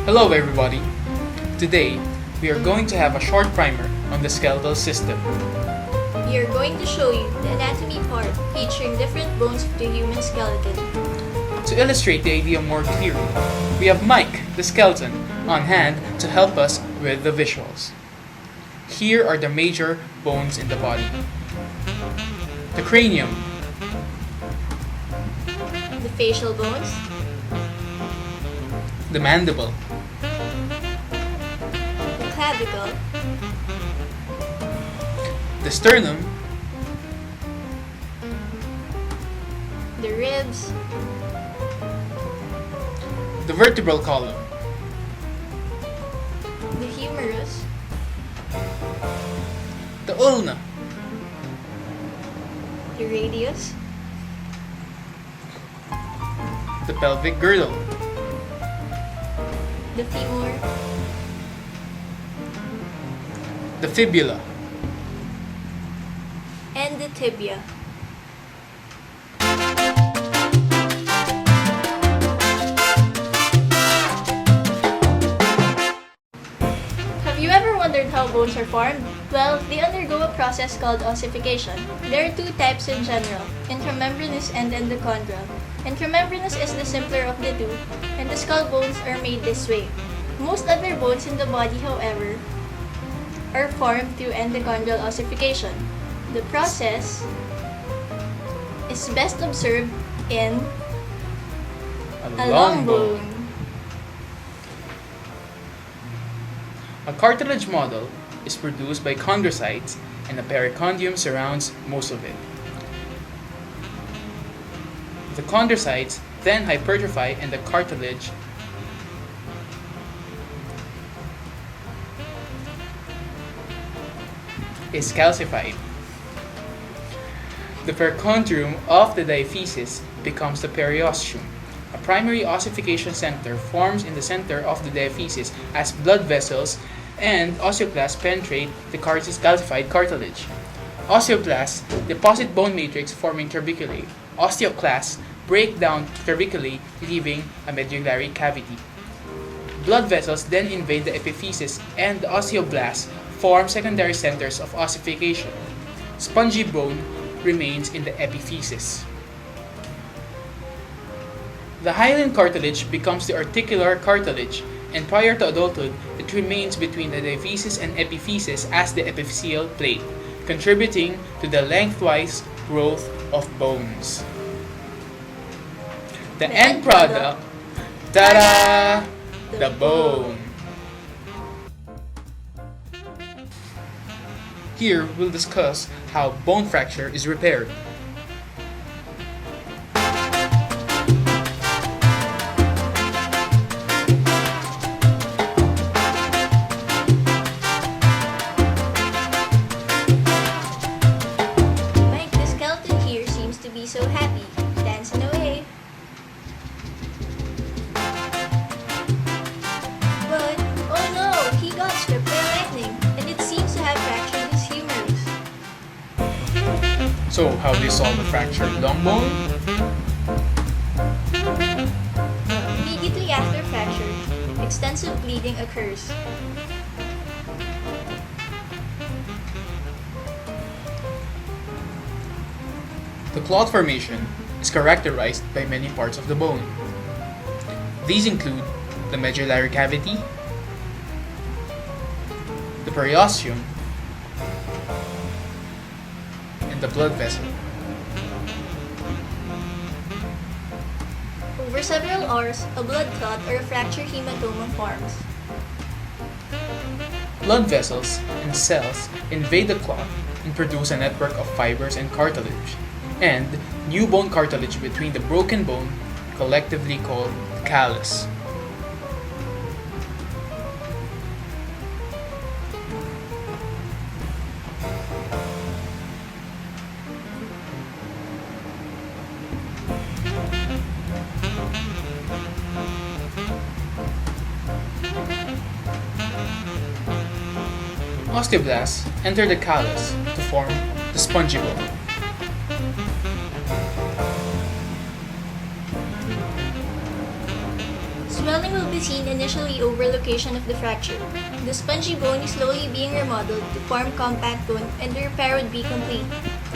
Hello everybody! Today, we are going to have a short primer on the skeletal system. We are going to show you the anatomy part featuring different bones of the human skeleton. To illustrate the idea more clearly, we have Mike, the skeleton, on hand to help us with the visuals. Here are the major bones in the body. The cranium, The facial bones, the mandible, the clavicle, the sternum, the ribs, the vertebral column, the humerus, the ulna, the radius, the pelvic girdle, the femur, the fibula, and the tibia. Have you ever wondered how bones are formed? Well, they undergo a process called ossification. There are two types in general, intramembranous and endochondral. Intramembranous is the simpler of the two, and the skull bones are made this way. Most other bones in the body, however, are formed through endochondral ossification. The process is best observed in a long bone. A cartilage model is produced by chondrocytes and a perichondrium surrounds most of it. The chondrocytes then hypertrophy and the cartilage is calcified. The perichondrium of the diaphysis becomes the periosteum. A primary ossification center forms in the center of the diaphysis as blood vessels and osteoclasts penetrate the calcified cartilage. Osteoclasts deposit bone matrix forming tuberculae. Osteoclasts break down tuberculae, leaving a medullary cavity. Blood vessels then invade the epiphysis and the osteoblasts form secondary centers of ossification. Spongy bone remains in the epiphysis. The hyaline cartilage becomes the articular cartilage, and prior to adulthood, it remains between the diaphysis and epiphysis as the epiphyseal plate, contributing to the lengthwise growth of bones. The end product, ta-da! The bone. Here we'll discuss how bone fracture is repaired. Mike, the skeleton here seems to be so happy, dancing away. But, oh no, he got struck by lightning, and it seems to have fractured his humerus. So, how do you solve a fractured long bone? Immediately after fracture, extensive bleeding occurs. The clot formation is characterized by many parts of the bone. These include the medullary cavity, the periosteum, and the blood vessel. Over several hours, a blood clot or a fracture hematoma forms. Blood vessels and cells invade the clot and produce a network of fibers and cartilage, and new bone cartilage between the broken bone, collectively called callus. Osteoblasts enter the callus to form the spongy bone. Swelling will be seen initially over location of the fracture. The spongy bone is slowly being remodeled to form compact bone and the repair would be complete.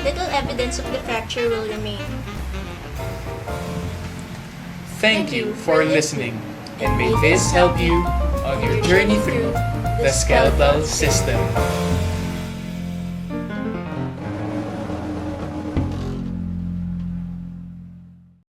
Little evidence of the fracture will remain. Thank you for listening, and may this help you on your journey through the skeletal system.